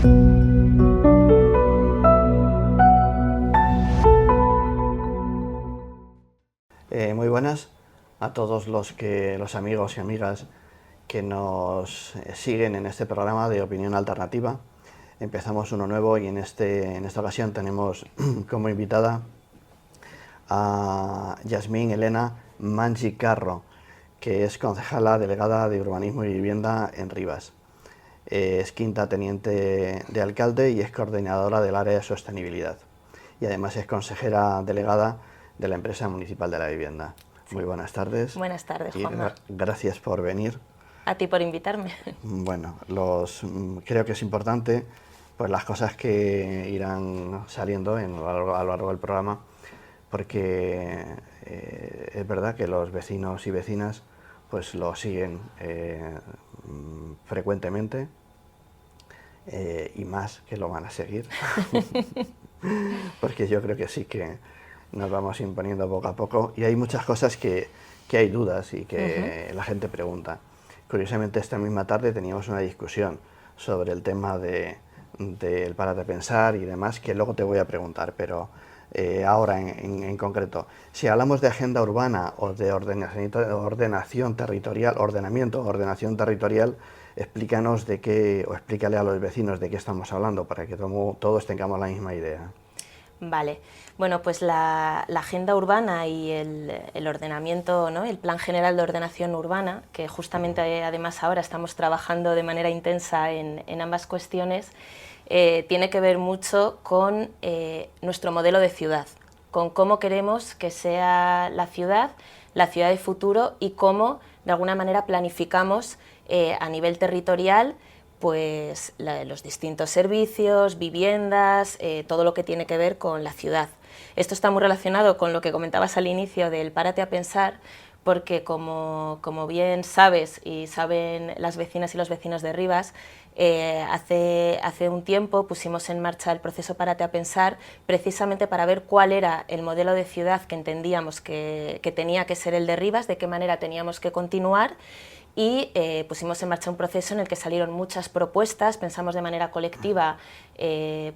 Muy buenas a todos los amigos y amigas que nos siguen en este programa de Opinión Alternativa. Empezamos uno nuevo y en esta ocasión tenemos como invitada a Yasmín Elena Mangi Carro, que es concejala delegada de Urbanismo y Vivienda en Rivas. Es quinta teniente de alcalde y es coordinadora del área de sostenibilidad. Y además es consejera delegada de la empresa municipal de la vivienda. Sí. Muy buenas tardes. Buenas tardes, Juanma. Gracias por venir. A ti por invitarme. Bueno, creo que es importante pues las cosas que irán saliendo a lo largo del programa, porque es verdad que los vecinos y vecinas pues lo siguen frecuentemente y más que lo van a seguir, porque yo creo que sí que nos vamos imponiendo poco a poco y hay muchas cosas que hay dudas y que la gente pregunta. Curiosamente esta misma tarde teníamos una discusión sobre el tema del párate a pensar y demás, que luego te voy a preguntar, pero ahora en concreto, si hablamos de agenda urbana o de ordenación territorial, ordenación territorial, explícanos explícale a los vecinos de qué estamos hablando para que todos tengamos la misma idea. Vale, bueno, pues la agenda urbana y el ordenamiento, ¿no? El Plan General de Ordenación Urbana, que justamente además ahora estamos trabajando de manera intensa en ambas cuestiones, tiene que ver mucho con nuestro modelo de ciudad, con cómo queremos que sea la ciudad de futuro y cómo de alguna manera planificamos a nivel territorial pues los distintos servicios, viviendas, todo lo que tiene que ver con la ciudad. Esto está muy relacionado con lo que comentabas al inicio del párate a pensar, porque como bien sabes y saben las vecinas y los vecinos de Rivas, hace un tiempo pusimos en marcha el proceso Párate a Pensar precisamente para ver cuál era el modelo de ciudad que entendíamos que tenía que ser el de Rivas, de qué manera teníamos que continuar, y pusimos en marcha un proceso en el que salieron muchas propuestas, pensamos de manera colectiva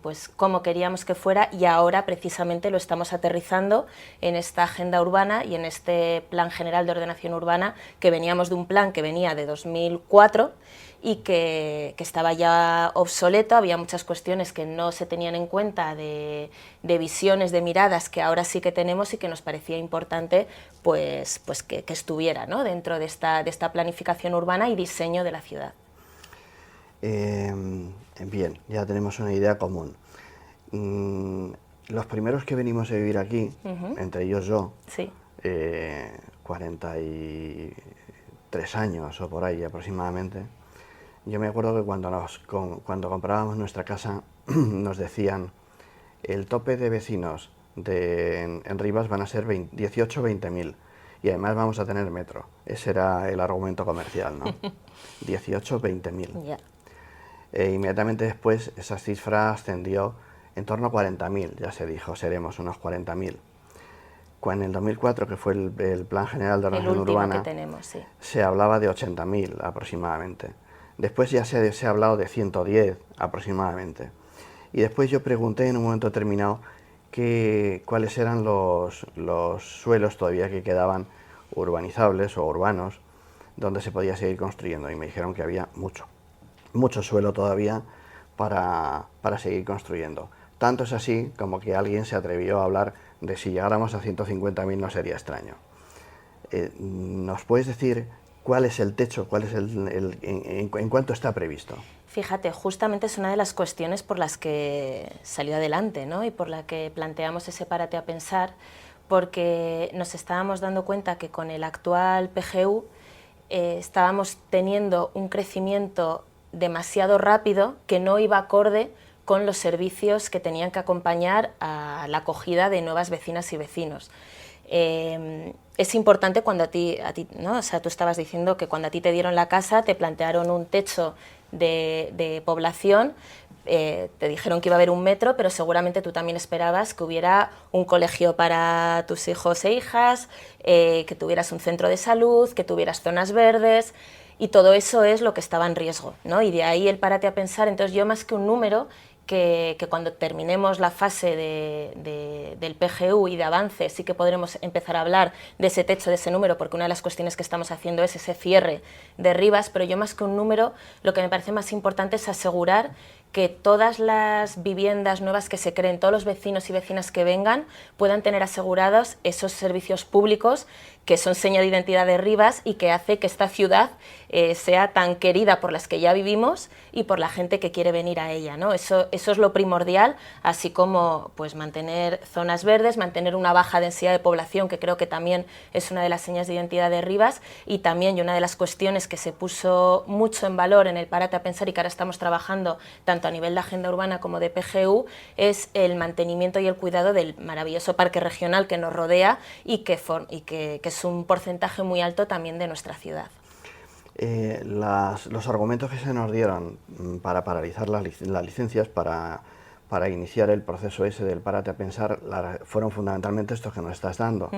pues cómo queríamos que fuera, y ahora precisamente lo estamos aterrizando en esta agenda urbana y en este Plan General de Ordenación Urbana, que veníamos de un plan que venía de 2004 y que estaba ya obsoleto. Había muchas cuestiones que no se tenían en cuenta de visiones, de miradas que ahora sí que tenemos y que nos parecía importante pues que estuviera, ¿no? Dentro de esta planificación urbana y diseño de la ciudad. Bien, ya tenemos una idea común. Los primeros que venimos a vivir aquí, entre ellos yo, sí. 43 años o por ahí aproximadamente, yo me acuerdo que cuando comprábamos nuestra casa nos decían el tope de vecinos en Rivas van a ser 18 o 20.000 y además vamos a tener metro. Ese era el argumento comercial, ¿no? 18 o 20.000. Yeah. Inmediatamente después esa cifra ascendió en torno a 40.000, ya se dijo, seremos unos 40.000. En el 2004, que fue el Plan General de Ordenación Urbana, que tenemos, sí, se hablaba de 80.000 aproximadamente. Después ya se ha hablado de 110 aproximadamente. Y después yo pregunté en un momento determinado cuáles eran los suelos todavía que quedaban urbanizables o urbanos donde se podía seguir construyendo, y me dijeron que había mucho suelo todavía para seguir construyendo. Tanto es así como que alguien se atrevió a hablar de si llegáramos a 150.000 no sería extraño. ¿Nos puedes decir cuál es el techo, en cuánto está previsto? Fíjate, justamente es una de las cuestiones por las que salió adelante, ¿no? Y por la que planteamos ese párate a pensar, porque nos estábamos dando cuenta que con el actual PGU estábamos teniendo un crecimiento demasiado rápido que no iba acorde con los servicios que tenían que acompañar a la acogida de nuevas vecinas y vecinos. Es importante cuando a ti, ¿no? O sea, tú estabas diciendo que cuando a ti te dieron la casa te plantearon un techo de población, te dijeron que iba a haber un metro, pero seguramente tú también esperabas que hubiera un colegio para tus hijos e hijas, que tuvieras un centro de salud, que tuvieras zonas verdes, y todo eso es lo que estaba en riesgo, ¿no? Y de ahí el párate a pensar. Entonces yo, más que un número, que cuando terminemos la fase del PGU y de avance sí que podremos empezar a hablar de ese techo, de ese número, porque una de las cuestiones que estamos haciendo es ese cierre de Rivas, pero yo, más que un número, lo que me parece más importante es asegurar que todas las viviendas nuevas que se creen, todos los vecinos y vecinas que vengan, puedan tener asegurados esos servicios públicos que son seña de identidad de Rivas y que hace que esta ciudad sea tan querida por las que ya vivimos y por la gente que quiere venir a ella, ¿no? Eso es lo primordial, así como pues mantener zonas verdes, mantener una baja densidad de población, que creo que también es una de las señas de identidad de Rivas, y también, y una de las cuestiones que se puso mucho en valor en el Párate a Pensar y que ahora estamos trabajando tanto a nivel de agenda urbana como de PGU, es el mantenimiento y el cuidado del maravilloso parque regional que nos rodea y que es un porcentaje muy alto también de nuestra ciudad. Los argumentos que se nos dieron para paralizar las licencias, para iniciar el proceso ese del Párate a Pensar, fueron fundamentalmente estos que nos estás dando.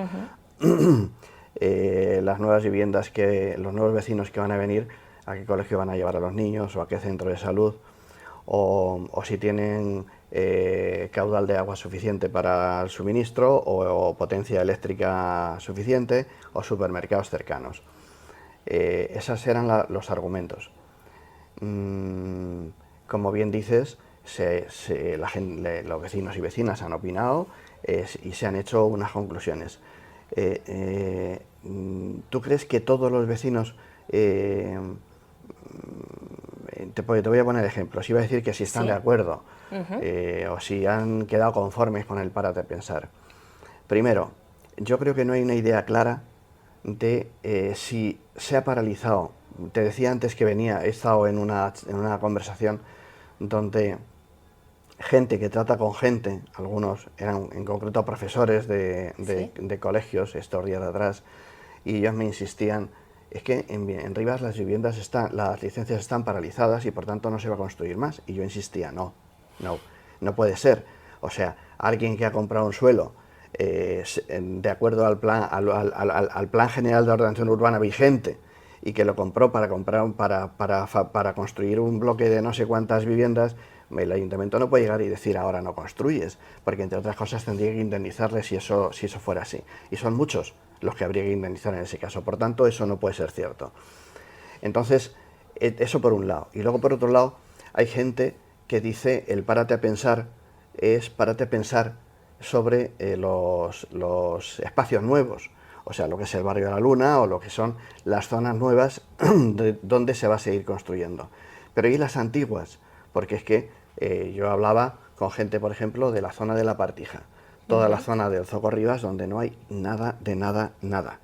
Las nuevas viviendas, los nuevos vecinos que van a venir, a qué colegio van a llevar a los niños o a qué centro de salud, o si tienen caudal de agua suficiente para el suministro o potencia eléctrica suficiente o supermercados cercanos. Esos eran los argumentos. Como bien dices, los vecinos y vecinas han opinado y se han hecho unas conclusiones. ¿Tú crees que todos los vecinos... te voy a poner ejemplos. Iba a decir que si están de acuerdo o si han quedado conformes con el Párate a Pensar. Primero, yo creo que no hay una idea clara de si se ha paralizado. Te decía antes que he estado en una conversación donde gente que trata con gente, algunos eran en concreto profesores de colegios estos días de atrás, y ellos me insistían, es que en Rivas las licencias están paralizadas y por tanto no se va a construir más. Y yo insistía, no puede ser. O sea, alguien que ha comprado un suelo de acuerdo al plan general de ordenación urbana vigente y que lo compró para construir un bloque de no sé cuántas viviendas, el ayuntamiento no puede llegar y decir ahora no construyes, porque entre otras cosas tendría que indemnizarle si eso fuera así. Y son muchos los que habría que indemnizar en ese caso. Por tanto, eso no puede ser cierto. Entonces, eso por un lado. Y luego, por otro lado, hay gente que dice el Párate a Pensar es Párate a Pensar sobre los espacios nuevos, o sea, lo que es el barrio de la Luna o lo que son las zonas nuevas donde se va a seguir construyendo. Pero ¿y las antiguas? Porque es que yo hablaba con gente, por ejemplo, de la zona de La Partija, toda la zona del Zoco Rivas, donde no hay nada de nada.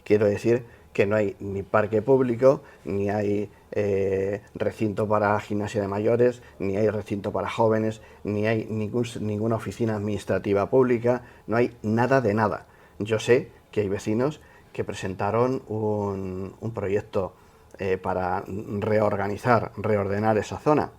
Quiero decir que no hay ni parque público, ni hay recinto para gimnasia de mayores, ni hay recinto para jóvenes, ni hay ninguna oficina administrativa pública, no hay nada de nada. Yo sé que hay vecinos que presentaron un proyecto para reordenar esa zona.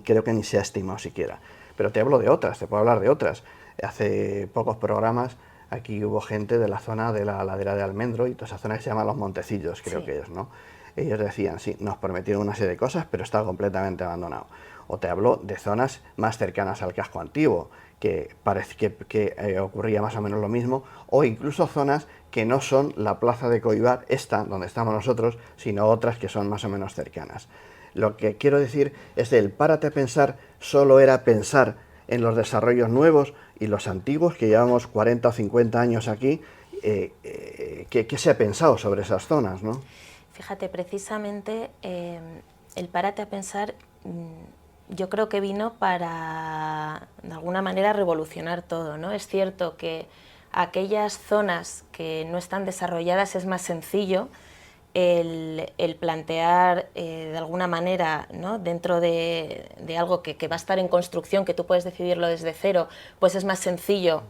Creo que ni se ha estimado siquiera. Pero te hablo de otras, te puedo hablar de otras. Hace pocos programas aquí hubo gente de la zona de la ladera de Almendro y toda esa zona que se llama Los Montecillos, creo que es, ¿no? Ellos decían, sí, nos prometieron una serie de cosas, pero está completamente abandonado. O te hablo de zonas más cercanas al casco antiguo, que parece que ocurría más o menos lo mismo, o incluso zonas que no son la plaza de Coibar, esta, donde estamos nosotros, sino otras que son más o menos cercanas. Lo que quiero decir es que el Párate a Pensar solo era pensar en los desarrollos nuevos y los antiguos, que llevamos 40 o 50 años aquí. ¿Qué se ha pensado sobre esas zonas, ¿no? Fíjate, precisamente el Párate a Pensar yo creo que vino para, de alguna manera, revolucionar todo, ¿no? Es cierto que aquellas zonas que no están desarrolladas es más sencillo el plantear de alguna manera, ¿no? Dentro de algo que va a estar en construcción, que tú puedes decidirlo desde cero, pues es más sencillo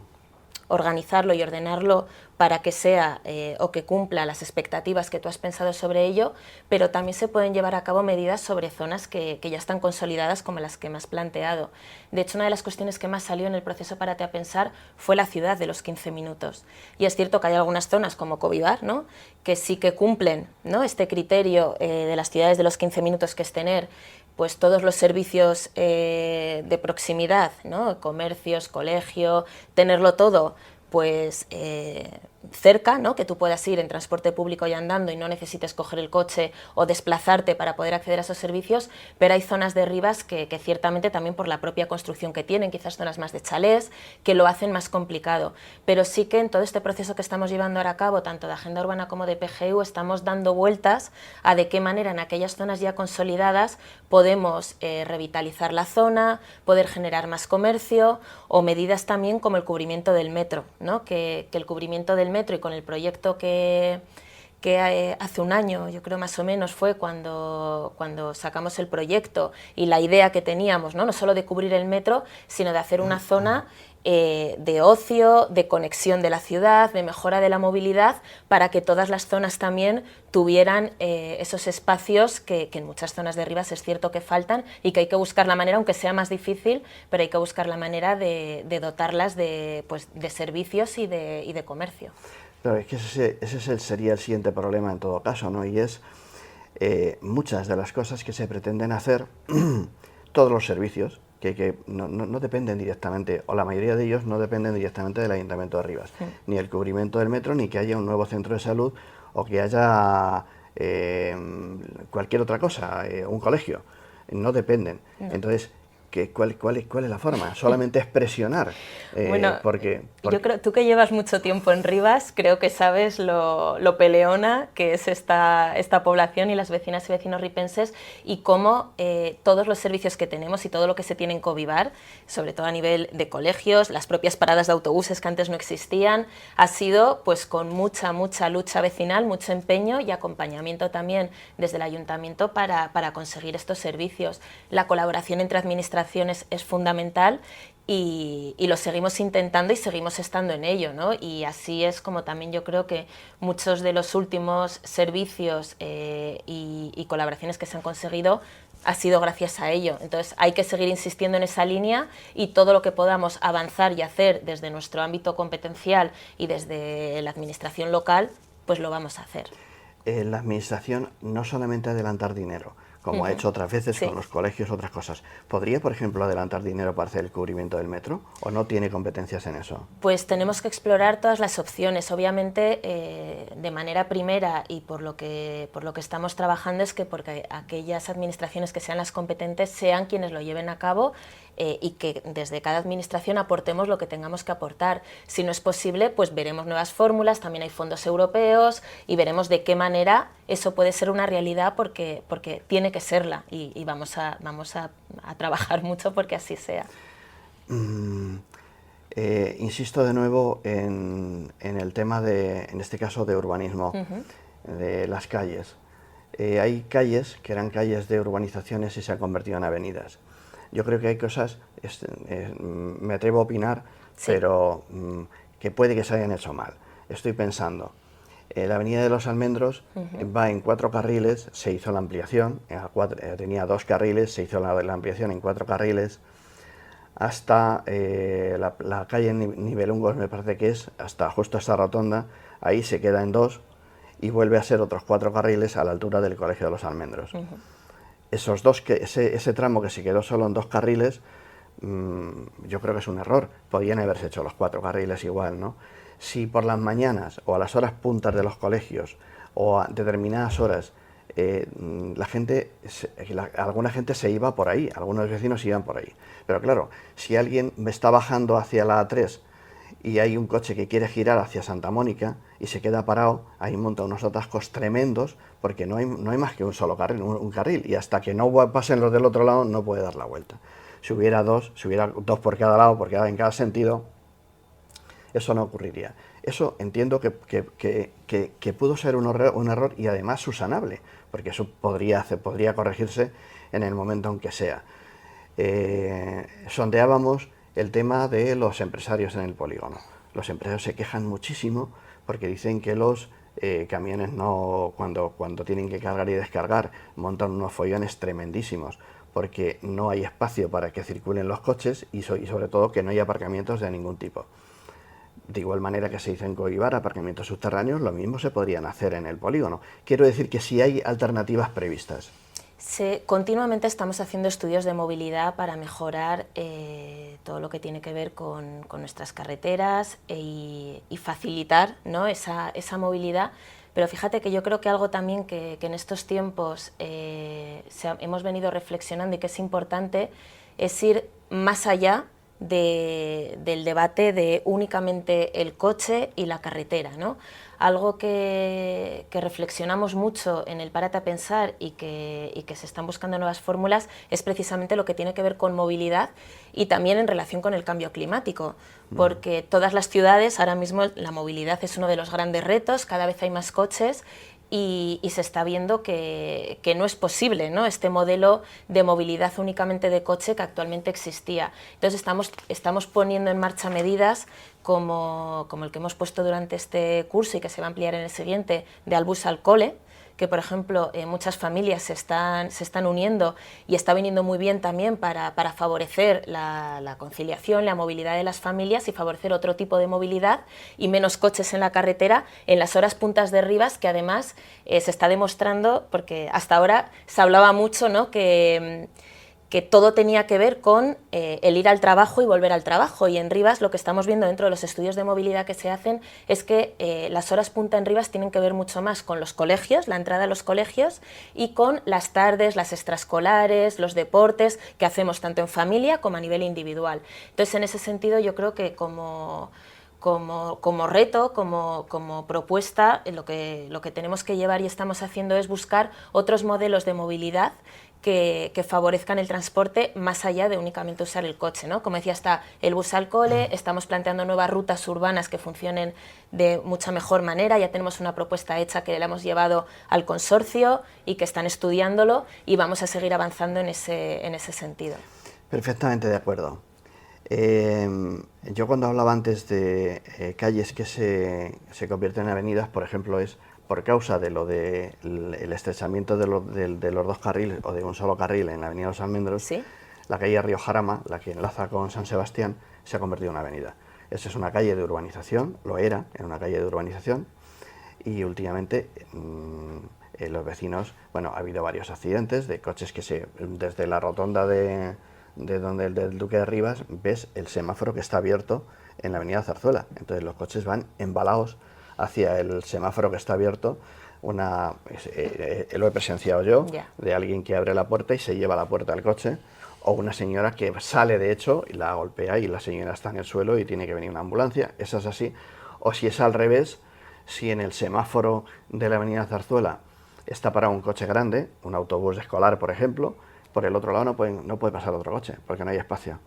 organizarlo y ordenarlo para que sea o que cumpla las expectativas que tú has pensado sobre ello, pero también se pueden llevar a cabo medidas sobre zonas que ya están consolidadas como las que me has planteado. De hecho, una de las cuestiones que más salió en el proceso Párate a Pensar fue la ciudad de los 15 minutos. Y es cierto que hay algunas zonas como Covivar, ¿no?, que sí que cumplen, ¿no?, este criterio de las ciudades de los 15 minutos, que es tener pues todos los servicios de proximidad, ¿no?, comercios, colegio, tenerlo todo pues cerca, ¿no?, que tú puedas ir en transporte público y andando y no necesites coger el coche o desplazarte para poder acceder a esos servicios, pero hay zonas de Rivas que ciertamente también por la propia construcción que tienen, quizás zonas más de chalés, que lo hacen más complicado. Pero sí que en todo este proceso que estamos llevando ahora a cabo, tanto de Agenda Urbana como de PGU, estamos dando vueltas a de qué manera en aquellas zonas ya consolidadas podemos revitalizar la zona, poder generar más comercio, o medidas también como el cubrimiento del metro, ¿no?, que el cubrimiento del metro, y con el proyecto que hace un año, yo creo más o menos, fue cuando sacamos el proyecto y la idea que teníamos, no solo de cubrir el metro, sino de hacer una zona de ocio, de conexión de la ciudad, de mejora de la movilidad, para que todas las zonas también tuvieran esos espacios que en muchas zonas de Rivas es cierto que faltan, y que hay que buscar la manera, aunque sea más difícil, pero hay que buscar la manera de dotarlas de servicios y de comercio. Claro, es que ese sería el siguiente problema en todo caso, ¿no? Y es muchas de las cosas que se pretenden hacer, todos los servicios, que no dependen directamente, o la mayoría de ellos no dependen directamente del Ayuntamiento de Rivas, sí, ni el cubrimiento del metro, ni que haya un nuevo centro de salud, o que haya cualquier otra cosa, un colegio, no dependen. No. Entonces, ¿cuál es la forma? Solamente es presionar. Bueno, porque yo creo, tú que llevas mucho tiempo en Rivas, creo que sabes lo peleona que es esta población y las vecinas y vecinos ripenses, y cómo todos los servicios que tenemos y todo lo que se tiene en Covivar, sobre todo a nivel de colegios, las propias paradas de autobuses que antes no existían, ha sido pues con mucha lucha vecinal, mucho empeño y acompañamiento también desde el ayuntamiento para conseguir estos servicios. La colaboración entre administraciones es fundamental, y lo seguimos intentando y seguimos estando en ello, ¿no? Y así es como también yo creo que muchos de los últimos servicios y colaboraciones que se han conseguido ha sido gracias a ello. Entonces hay que seguir insistiendo en esa línea, y todo lo que podamos avanzar y hacer desde nuestro ámbito competencial y desde la administración local, pues lo vamos a hacer. La administración no solamente adelantar dinero, como ha hecho otras veces, sí, con los colegios, otras cosas. ¿Podría, por ejemplo, adelantar dinero para hacer el cubrimiento del metro, o no tiene competencias en eso? Pues tenemos que explorar todas las opciones. Obviamente, de manera primera, y por lo que estamos trabajando, es que porque aquellas administraciones que sean las competentes sean quienes lo lleven a cabo, y que desde cada administración aportemos lo que tengamos que aportar. Si no es posible, pues veremos nuevas fórmulas, también hay fondos europeos, y veremos de qué manera eso puede ser una realidad, porque tiene que serla, y vamos a trabajar mucho porque así sea. Insisto de nuevo en el tema en este caso, de urbanismo, de las calles. Hay calles que eran calles de urbanizaciones y se han convertido en avenidas. Yo creo que hay cosas, me atrevo a opinar, sí, pero que puede que se hayan hecho mal. Estoy pensando, la avenida de los Almendros va en 4 carriles, se hizo la ampliación, tenía 2 carriles, se hizo la ampliación en 4 carriles, hasta la calle Nibelungos, me parece que es, justo esta rotonda, ahí se queda en 2, y vuelve a ser otros 4 carriles a la altura del Colegio de los Almendros. Ese tramo que se quedó solo en 2 carriles, yo creo que es un error. Podían haberse hecho los 4 carriles igual, ¿no? Si por las mañanas o a las horas puntas de los colegios o a determinadas horas alguna gente se iba por ahí, algunos vecinos iban por ahí. Pero claro, si alguien me está bajando hacia la A3 y hay un coche que quiere girar hacia Santa Mónica y se queda parado, ahí monta unos atascos tremendos, porque no hay más que un solo carril, un carril, y hasta que no pasen los del otro lado no puede dar la vuelta. Si hubiera dos por cada lado, en cada sentido, eso no ocurriría. Eso entiendo que pudo ser un error, y además subsanable, porque eso podría corregirse en el momento en que sea. Sondeábamos el tema de los empresarios en el polígono. los empresarios se quejan muchísimo porque dicen que los camiones cuando tienen que cargar y descargar montan unos follones tremendísimos porque no hay espacio para que circulen los coches y sobre todo que no hay aparcamientos de ningún tipo. De igual manera que se hizo en Coibar, aparcamientos subterráneos, lo mismo se podrían hacer en el polígono. Quiero decir que sí hay alternativas previstas. Continuamente estamos haciendo estudios de movilidad para mejorar todo lo que tiene que ver con nuestras carreteras y facilitar, ¿no?, esa movilidad. Pero fíjate que yo creo que algo también que en estos tiempos hemos venido reflexionando y que es importante es ir más allá del debate de únicamente el coche y la carretera, ¿no? Algo que reflexionamos mucho en el Párate a Pensar y que se están buscando nuevas fórmulas es precisamente lo que tiene que ver con movilidad y también en relación con el cambio climático, porque todas las ciudades, ahora mismo la movilidad es uno de los grandes retos, cada vez hay más coches y se está viendo que no es posible, ¿no?, este modelo de movilidad únicamente de coche que actualmente existía. Entonces estamos poniendo en marcha medidas como el que hemos puesto durante este curso y que se va a ampliar en el siguiente, de Al Bus al Cole, que por ejemplo muchas familias se están uniendo y está viniendo muy bien también para favorecer la conciliación, la movilidad de las familias y favorecer otro tipo de movilidad y menos coches en la carretera en las horas puntas de Rivas, que además se está demostrando, porque hasta ahora se hablaba mucho, ¿no?, que todo tenía que ver con el ir al trabajo y volver al trabajo, y en Rivas lo que estamos viendo dentro de los estudios de movilidad que se hacen es que las horas punta en Rivas tienen que ver mucho más con los colegios, la entrada a los colegios, y con las tardes, las extraescolares, los deportes que hacemos tanto en familia como a nivel individual. Entonces, en ese sentido, yo creo que como reto, como propuesta, lo que tenemos que llevar y estamos haciendo es buscar otros modelos de movilidad que favorezcan el transporte más allá de únicamente usar el coche, ¿no? Como decía, está el bus al cole, estamos planteando nuevas rutas urbanas que funcionen de mucha mejor manera, ya tenemos una propuesta hecha que la hemos llevado al consorcio y que están estudiándolo y vamos a seguir avanzando en ese sentido. Perfectamente de acuerdo. Yo cuando hablaba antes de calles que se convierten en avenidas, por ejemplo, es por causa de lo del estrechamiento de los dos carriles o de un solo carril en la avenida Los Almendros. ¿Sí? La calle Río Jarama, la que enlaza con San Sebastián, se ha convertido en una avenida. Esa es una calle de urbanización, era una calle de urbanización, y últimamente los vecinos, bueno, ha habido varios accidentes de coches que desde la rotonda de donde del Duque de Rivas ves el semáforo que está abierto en la avenida Zarzuela. Entonces los coches van embalados hacia el semáforo que está abierto. Lo he presenciado yo, de alguien que abre la puerta y se lleva la puerta del coche, o una señora que sale de hecho y la golpea y la señora está en el suelo y tiene que venir una ambulancia. Eso es así. O si es al revés, si en el semáforo de la avenida Zarzuela está parado un coche grande, un autobús escolar por ejemplo, por el otro lado no puede pasar otro coche, porque no hay espacio.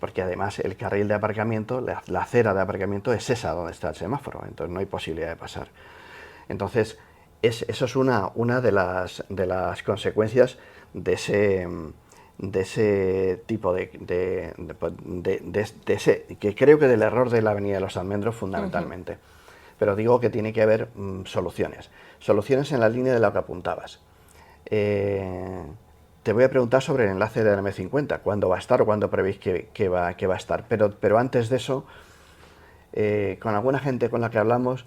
Porque además el carril de aparcamiento, la acera de aparcamiento es esa donde está el semáforo, entonces no hay posibilidad de pasar. Entonces, eso es una de las consecuencias de ese tipo que creo que del error de la avenida de Los Almendros fundamentalmente. Pero digo que tiene que haber soluciones en la línea de la que apuntabas. Te voy a preguntar sobre el enlace de la M50, cuándo va a estar o cuándo prevéis que va a estar. Pero antes de eso, con alguna gente con la que hablamos,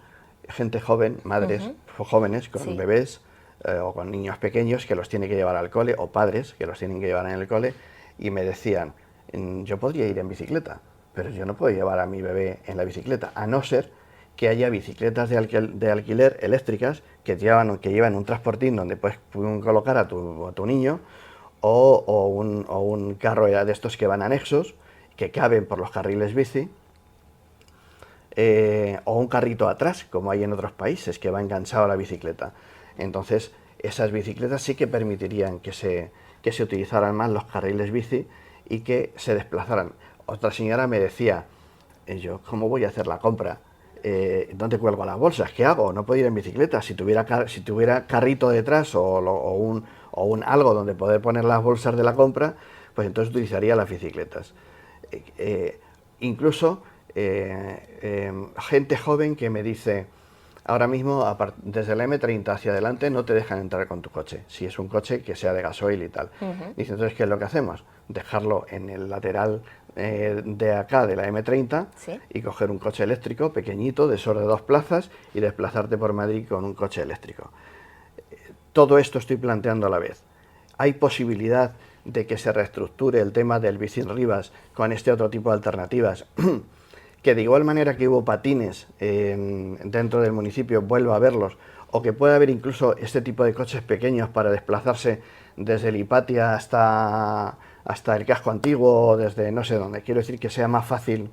gente joven, madres jóvenes con bebés o con niños pequeños que los tiene que llevar al cole, o padres que los tienen que llevar en el cole, y me decían, yo podría ir en bicicleta, pero yo no puedo llevar a mi bebé en la bicicleta, a no ser que haya bicicletas de alquiler eléctricas que llevan un transportín donde puedes colocar a tu niño, o un carro de estos que van anexos, que caben por los carriles bici, o un carrito atrás, como hay en otros países, que va enganchado a la bicicleta. Entonces, esas bicicletas sí que permitirían que se utilizaran más los carriles bici y que se desplazaran. Otra señora me decía, yo, ¿cómo voy a hacer la compra? ¿Dónde cuelgo las bolsas? ¿Qué hago? No puedo ir en bicicleta. Si tuviera carrito detrás o un algo donde poder poner las bolsas de la compra, pues entonces utilizaría las bicicletas. Incluso gente joven que me dice, ahora mismo desde la M30 hacia adelante no te dejan entrar con tu coche, si es un coche que sea de gasoil y tal. Dice, entonces, ¿qué es lo que hacemos? Dejarlo en el lateral de acá, de la M30, ¿Sí? y coger un coche eléctrico pequeñito, de solo 2 plazas, y desplazarte por Madrid con un coche eléctrico. Todo esto estoy planteando a la vez. ¿Hay posibilidad de que se reestructure el tema del bici en Rivas con este otro tipo de alternativas? Que de igual manera que hubo patines dentro del municipio, vuelva a haberlos, o que pueda haber incluso este tipo de coches pequeños para desplazarse desde el Hipatia hasta el casco antiguo, o desde no sé dónde. Quiero decir que sea más fácil.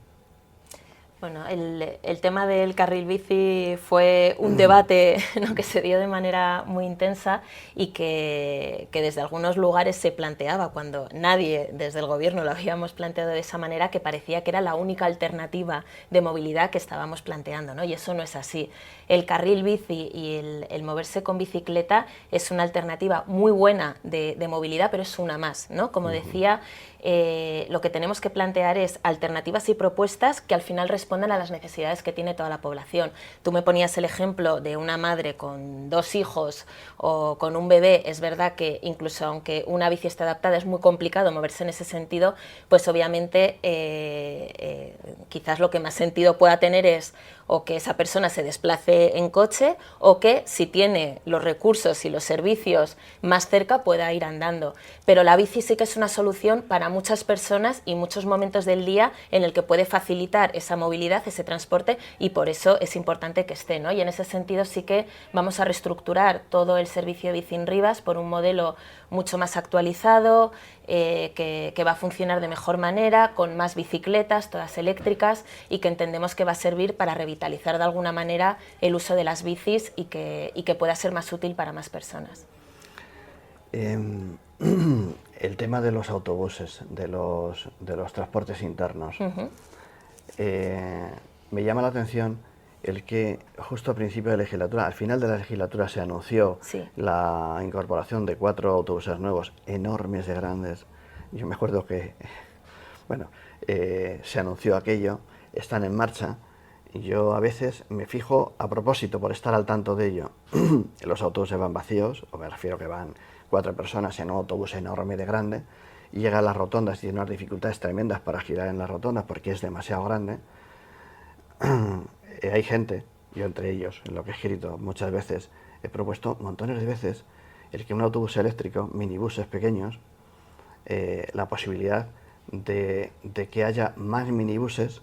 Bueno, el tema del carril bici fue un debate, ¿no?, que se dio de manera muy intensa y que desde algunos lugares se planteaba, cuando nadie desde el gobierno lo habíamos planteado de esa manera, que parecía que era la única alternativa de movilidad que estábamos planteando, ¿no? Y eso no es así. El carril bici y el moverse con bicicleta es una alternativa muy buena de movilidad, pero es una más, ¿no? Como decía, lo que tenemos que plantear es alternativas y propuestas que al final respondan a las necesidades que tiene toda la población. Tú me ponías el ejemplo de una madre con 2 hijos o con un bebé. Es verdad que incluso aunque una bici esté adaptada, es muy complicado moverse en ese sentido, pues obviamente quizás lo que más sentido pueda tener es o que esa persona se desplace en coche, o que si tiene los recursos y los servicios más cerca pueda ir andando. Pero la bici sí que es una solución para muchas personas y muchos momentos del día en el que puede facilitar esa movilidad, ese transporte, y por eso es importante que esté, ¿no? Y en ese sentido sí que vamos a reestructurar todo el servicio de bici en Rivas por un modelo mucho más actualizado, que va a funcionar de mejor manera, con más bicicletas, todas eléctricas, y que entendemos que va a servir para revitalizar de alguna manera el uso de las bicis y que pueda ser más útil para más personas. El tema de los autobuses, de los transportes internos, me llama la atención el que justo a principio de legislatura, al final de la legislatura, se anunció la incorporación de 4 autobuses nuevos, enormes de grandes. Yo me acuerdo que, bueno, se anunció aquello, están en marcha, y yo a veces me fijo, a propósito, por estar al tanto de ello, los autobuses van vacíos, o me refiero que van 4 personas en un autobús enorme de grande, y llega a las rotondas y tiene unas dificultades tremendas para girar en las rotondas porque es demasiado grande. Hay gente, yo entre ellos, en lo que he escrito muchas veces, he propuesto montones de veces el que un autobús eléctrico, minibuses pequeños, la posibilidad de que haya más minibuses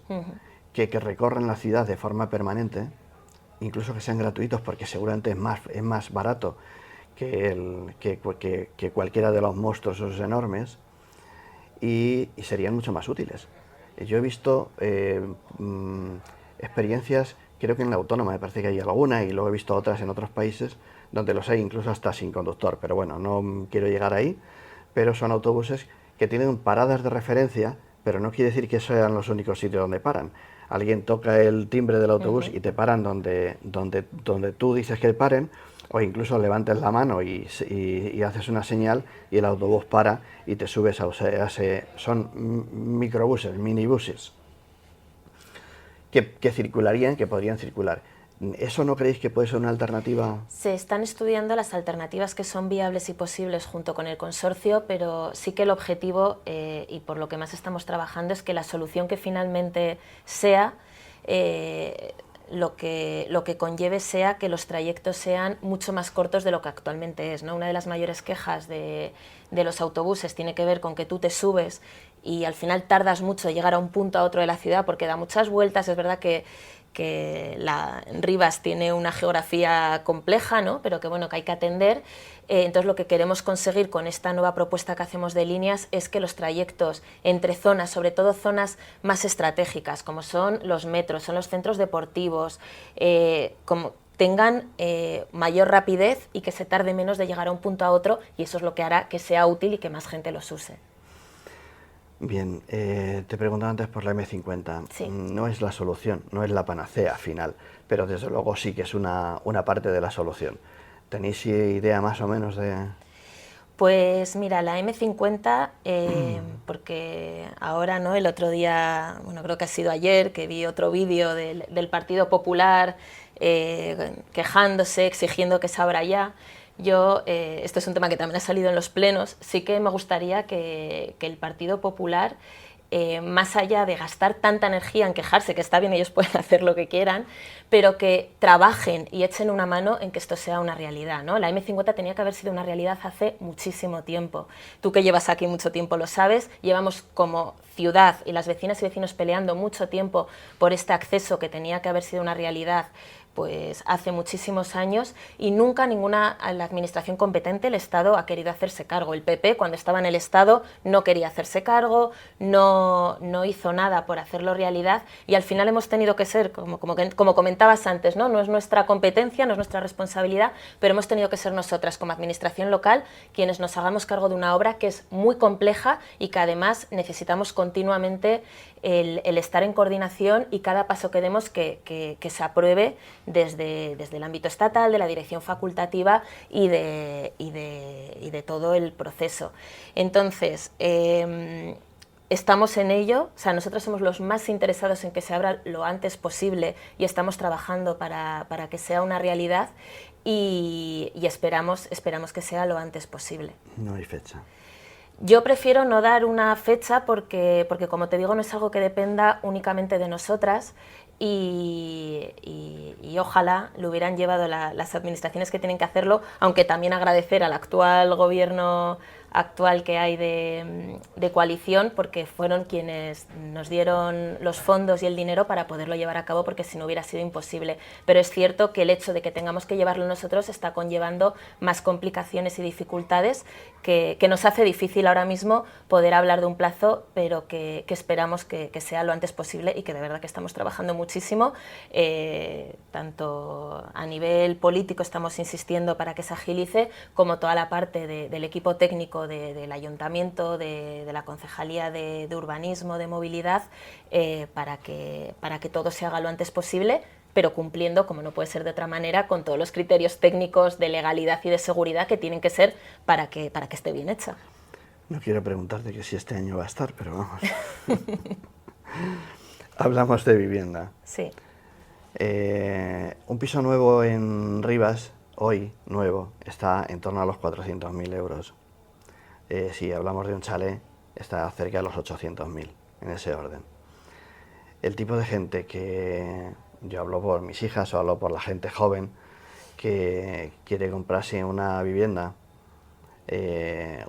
que recorren la ciudad de forma permanente, incluso que sean gratuitos, porque seguramente es más barato que cualquiera de los monstruos esos enormes, y serían mucho más útiles. Yo he visto experiencias, creo que en la Autónoma me parece que hay alguna, y luego he visto otras en otros países donde los hay incluso hasta sin conductor, pero bueno, no quiero llegar ahí. Pero son autobuses que tienen paradas de referencia, pero no quiere decir que sean los únicos sitios donde paran. Alguien toca el timbre del autobús y te paran donde tú dices que paren, o incluso levantes la mano y haces una señal y el autobús para y te subes a ese. Son microbuses, minibuses, que circularían, que podrían circular. ¿Eso no creéis que puede ser una alternativa? Se están estudiando las alternativas que son viables y posibles junto con el consorcio, pero sí que el objetivo, y por lo que más estamos trabajando, es que la solución que finalmente sea, lo que conlleve sea que los trayectos sean mucho más cortos de lo que actualmente es, ¿no? Una de las mayores quejas de los autobuses tiene que ver con que tú te subes y al final tardas mucho en llegar a un punto a otro de la ciudad porque da muchas vueltas. Es verdad que Rivas tiene una geografía compleja, ¿no?, pero que, bueno, que hay que atender. Entonces lo que queremos conseguir con esta nueva propuesta que hacemos de líneas es que los trayectos entre zonas, sobre todo zonas más estratégicas, como son los metros, son los centros deportivos, tengan mayor rapidez y que se tarde menos de llegar a un punto a otro, y eso es lo que hará que sea útil y que más gente los use. Bien, te preguntaba antes por la M50. Sí. No es la solución, no es la panacea final, pero desde luego sí que es una parte de la solución. ¿Tenéis idea más o menos de...? Pues mira, la M50 porque ahora, ¿no? El otro día, bueno, creo que ha sido ayer, que vi otro vídeo del Partido Popular quejándose, exigiendo que se abra ya. Yo, esto es un tema que también ha salido en los plenos, sí que me gustaría que el Partido Popular, más allá de gastar tanta energía en quejarse, que está bien, ellos pueden hacer lo que quieran, pero que trabajen y echen una mano en que esto sea una realidad, ¿no? La M50 tenía que haber sido una realidad hace muchísimo tiempo. Tú que llevas aquí mucho tiempo lo sabes, llevamos como ciudad y las vecinas y vecinos peleando mucho tiempo por este acceso que tenía que haber sido una realidad pues hace muchísimos años y nunca ninguna la administración competente, el Estado, ha querido hacerse cargo. El PP, cuando estaba en el Estado, no quería hacerse cargo, no hizo nada por hacerlo realidad y al final hemos tenido que ser, como comentabas antes, ¿no? No es nuestra competencia, no es nuestra responsabilidad, pero hemos tenido que ser nosotras como administración local quienes nos hagamos cargo de una obra que es muy compleja y que además necesitamos continuamente el estar en coordinación y cada paso que demos que se apruebe desde el ámbito estatal, de la dirección facultativa y de todo el proceso. Entonces, estamos en ello, o sea, nosotros somos los más interesados en que se abra lo antes posible y estamos trabajando para que sea una realidad y esperamos que sea lo antes posible. No hay fecha. Yo prefiero no dar una fecha porque como te digo, no es algo que dependa únicamente de nosotras y ojalá lo hubieran llevado las administraciones que tienen que hacerlo, aunque también agradecer al actual gobierno actual que hay de coalición, porque fueron quienes nos dieron los fondos y el dinero para poderlo llevar a cabo, porque si no hubiera sido imposible. Pero es cierto que el hecho de que tengamos que llevarlo nosotros está conllevando más complicaciones y dificultades que nos hace difícil ahora mismo poder hablar de un plazo, pero que esperamos que sea lo antes posible y que de verdad que estamos trabajando muchísimo, tanto a nivel político estamos insistiendo para que se agilice, como toda la parte del equipo técnico del ayuntamiento, de la concejalía de urbanismo, de movilidad, para que todo se haga lo antes posible, pero cumpliendo, como no puede ser de otra manera, con todos los criterios técnicos de legalidad y de seguridad que tienen que ser para que esté bien hecha. No quiero preguntarte que si este año va a estar, pero vamos. Hablamos de vivienda. Sí. Un piso nuevo en Rivas, hoy nuevo, está en torno a los 400.000 euros. Si hablamos de un chalet, está cerca de los 800.000, en ese orden. El tipo de gente que, yo hablo por mis hijas o hablo por la gente joven que quiere comprarse una vivienda,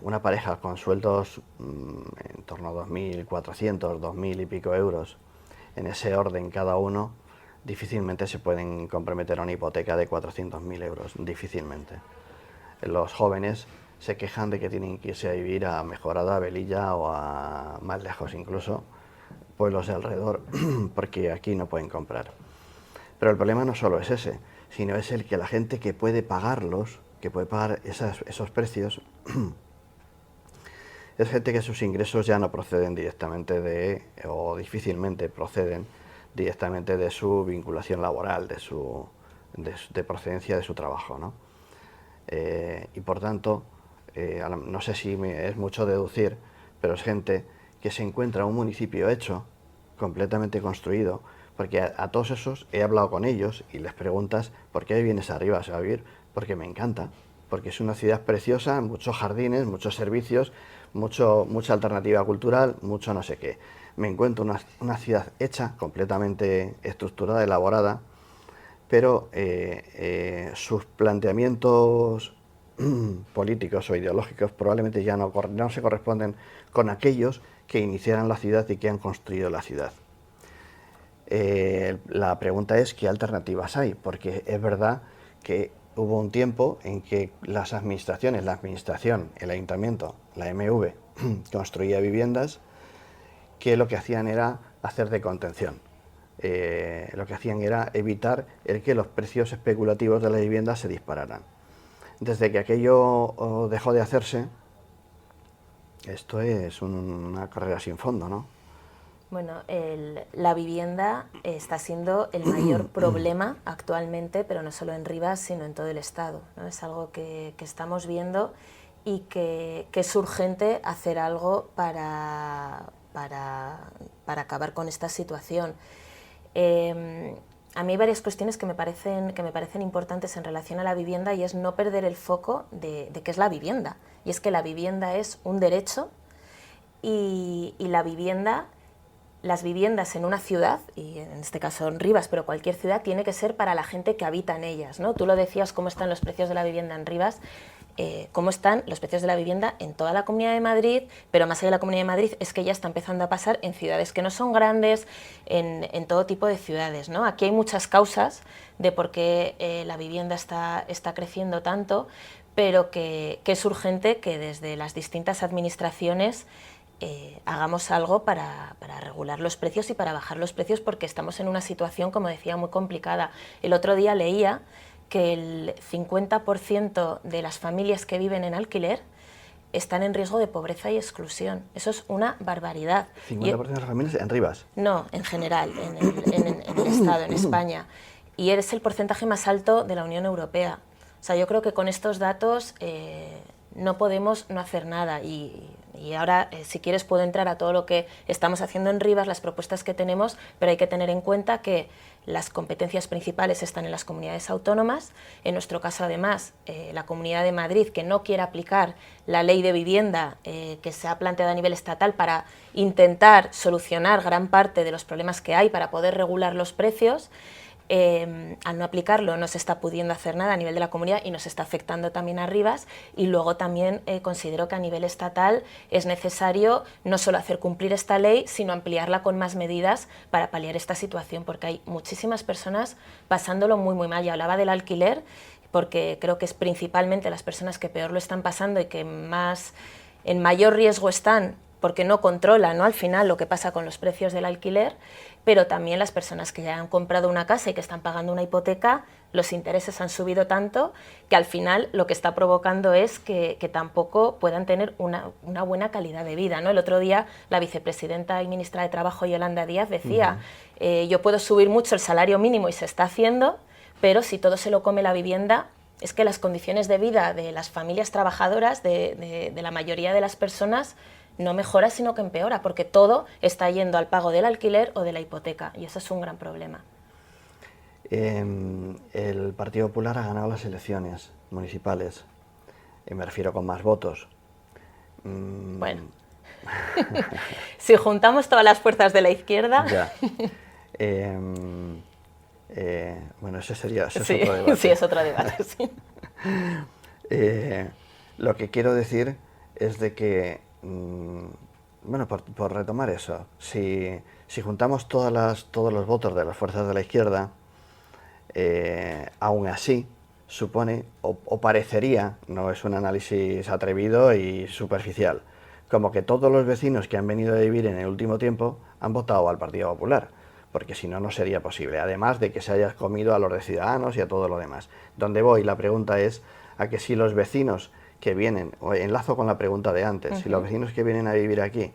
una pareja con sueldos en torno a 2.400, 2.000 y pico euros, en ese orden cada uno, difícilmente se pueden comprometer a una hipoteca de 400.000 euros, difícilmente. Los jóvenes se quejan de que tienen que irse a vivir a Mejorada, a Velilla o a más lejos incluso, pueblos de alrededor, porque aquí no pueden comprar. Pero el problema no solo es ese, sino es el que la gente que puede pagarlos, que puede pagar esos precios, es gente que sus ingresos ya no proceden directamente o difícilmente proceden directamente de su vinculación laboral, de procedencia de su trabajo, ¿no? Y por tanto, no sé si es mucho deducir, pero es gente que se encuentra en un municipio hecho, completamente construido, porque a todos esos he hablado con ellos y les preguntas ¿por qué vienes arriba a vivir? Porque me encanta, porque es una ciudad preciosa, muchos jardines, muchos servicios, mucha alternativa cultural, mucho no sé qué. Me encuentro una ciudad hecha, completamente estructurada, elaborada, pero sus planteamientos políticos o ideológicos probablemente ya no se corresponden con aquellos que iniciaron la ciudad y que han construido la ciudad. La pregunta es ¿qué alternativas hay? Porque es verdad que hubo un tiempo en que las administraciones, la administración, el ayuntamiento, la MV, construía viviendas que lo que hacían era hacer de contención. Lo que hacían era evitar el que los precios especulativos de las viviendas se dispararan. Desde que aquello dejó de hacerse, esto es una carrera sin fondo, ¿no? Bueno, la vivienda está siendo el mayor problema actualmente, pero no solo en Rivas, sino en todo el Estado, ¿no? Es algo que estamos viendo y que es urgente hacer algo para acabar con esta situación. A mí hay varias cuestiones que me parecen importantes en relación a la vivienda, y es no perder el foco de qué es la vivienda. Y es que la vivienda es un derecho, y las viviendas en una ciudad, y en este caso en Rivas, pero cualquier ciudad, tiene que ser para la gente que habita en ellas, ¿no? Tú lo decías, cómo están los precios de la vivienda en Rivas, cómo están los precios de la vivienda en toda la Comunidad de Madrid, pero más allá de la Comunidad de Madrid es que ya está empezando a pasar en ciudades que no son grandes, en todo tipo de ciudades, ¿no? Aquí hay muchas causas de por qué la vivienda está creciendo tanto, pero que es urgente que desde las distintas administraciones hagamos algo para regular los precios y para bajar los precios, porque estamos en una situación, como decía, muy complicada. El otro día leía que el 50% de las familias que viven en alquiler están en riesgo de pobreza y exclusión. Eso es una barbaridad. ¿50% de las familias en Rivas? No, en general, en el Estado, en España. Y es el porcentaje más alto de la Unión Europea. O sea, yo creo que con estos datos no podemos no hacer nada. Y ahora, si quieres, puedo entrar a todo lo que estamos haciendo en Rivas, las propuestas que tenemos, pero hay que tener en cuenta que las competencias principales están en las comunidades autónomas. En nuestro caso, además, la Comunidad de Madrid, que no quiere aplicar la ley de vivienda que se ha planteado a nivel estatal para intentar solucionar gran parte de los problemas que hay para poder regular los precios. Al no aplicarlo no se está pudiendo hacer nada a nivel de la comunidad y nos está afectando también a Rivas. Y luego también considero que a nivel estatal es necesario no solo hacer cumplir esta ley, sino ampliarla con más medidas para paliar esta situación, porque hay muchísimas personas pasándolo muy muy mal. Ya hablaba del alquiler, porque creo que es principalmente las personas que peor lo están pasando y que en mayor riesgo están, porque no controlan, ¿no?, al final lo que pasa con los precios del alquiler, pero también las personas que ya han comprado una casa y que están pagando una hipoteca, los intereses han subido tanto que al final lo que está provocando es que tampoco puedan tener una buena calidad de vida, ¿no? El otro día la vicepresidenta y ministra de Trabajo, Yolanda Díaz, decía, yo puedo subir mucho el salario mínimo, y se está haciendo, pero si todo se lo come la vivienda, es que las condiciones de vida de las familias trabajadoras, de la mayoría de las personas, no mejora, sino que empeora, porque todo está yendo al pago del alquiler o de la hipoteca, y eso es un gran problema. El Partido Popular ha ganado las elecciones municipales, me refiero con más votos. Bueno, si juntamos todas las fuerzas de la izquierda... Ya. Bueno, eso sí, es otro debate. Sí, es otro debate, sí. Lo que quiero decir es de que, bueno, por retomar eso, si juntamos todos los votos de las fuerzas de la izquierda, aún así supone, o parecería, no es un análisis atrevido y superficial, como que todos los vecinos que han venido a vivir en el último tiempo han votado al Partido Popular, porque si no, no sería posible, además de que se haya comido a los de Ciudadanos y a todo lo demás. Donde voy, la pregunta es a que si los vecinos que vienen, o enlazo con la pregunta de antes, si los vecinos que vienen a vivir aquí